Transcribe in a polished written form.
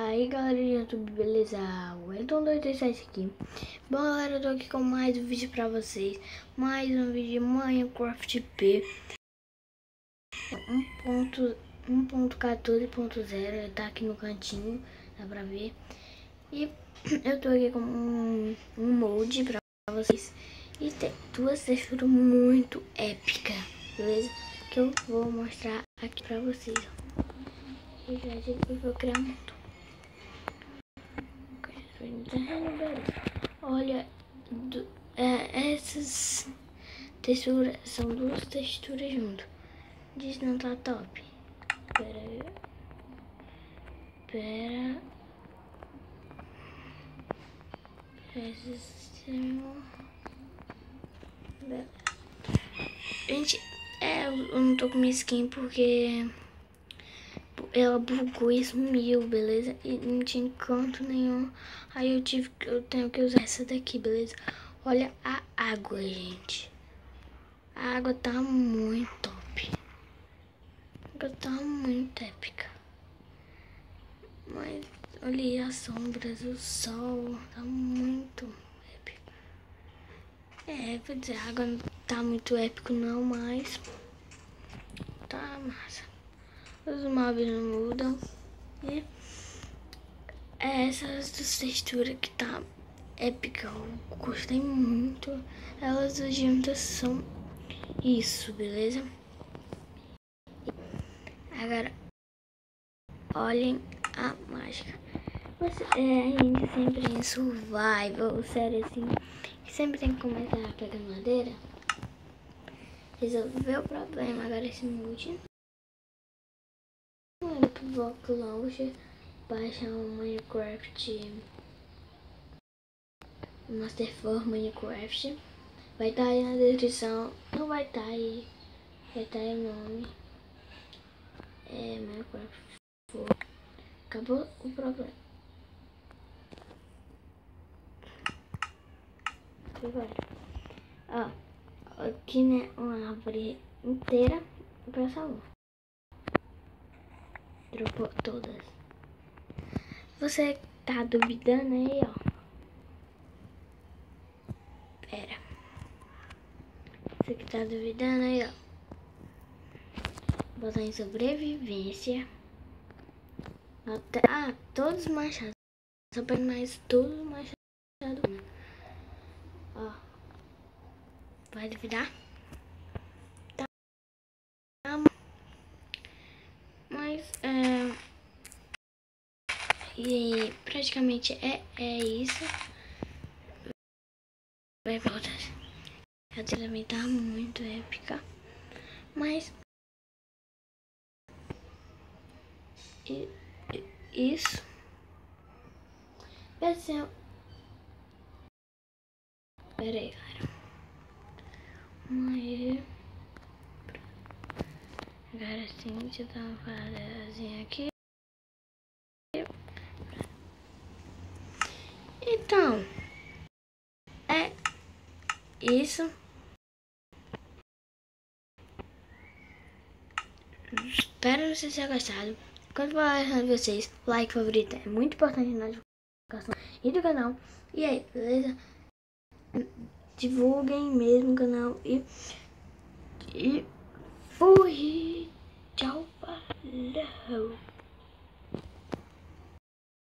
aí galera do YouTube, beleza? Wellington 237 aqui. Bom galera, eu tô aqui com mais um vídeo pra vocês. Mais um vídeo de Minecraft P 1.14.0. Tá aqui no cantinho, dá pra ver. E eu tô aqui com um molde pra vocês. E tem duas texturas muito épicas, beleza? Que eu vou mostrar aqui pra vocês. Eu vou criar um mundo. Olha, essas texturas são duas texturas juntas. Diz não tá top. Pera. Gente, eu não tô com minha skin porque ela bugou e sumiu, beleza? E não tinha canto nenhum. Aí eu tenho que usar essa daqui, beleza? Olha a água, gente. A água tá muito top. A água tá muito épica. Mas olha aí as sombras, o sol, tá muito épico. Quer dizer, a água não tá muito épico não, mas tá massa. Os móveis não mudam. E essas duas texturas que tá épica, eu gostei muito. Elas juntas são isso, beleza? Agora, olhem a mágica. A gente sempre em survival, sério assim, sempre tem que começar a pegar madeira. Resolveu o problema. Agora esse multi. Pro Block Launcher, baixar o Minecraft Master for Minecraft. Vai estar aí na descrição. Não vai estar aí. Vai estar aí o nome. Minecraft for. Acabou o problema. Agora, ó, aqui né, uma árvore inteira pra salvar. Dropou todas. Você tá duvidando aí, ó? Pera. Você que tá duvidando aí, ó? Botar em sobrevivência. Todos os machados. Só pega mais todos os machados. Ó. Vai duvidar? Tá. Mas, e praticamente é isso. Vai voltar. A também tá muito épica. Mas isso. Pessoal. Pera aí, cara. Agora sim, deixa eu dar uma paradazinha aqui. Então, é isso. Espero que vocês tenham gostado. Quando falar de vocês, like, favorito é muito importante na divulgação e do canal. E aí, beleza? Divulguem mesmo o canal e fui. Tchau, valeu.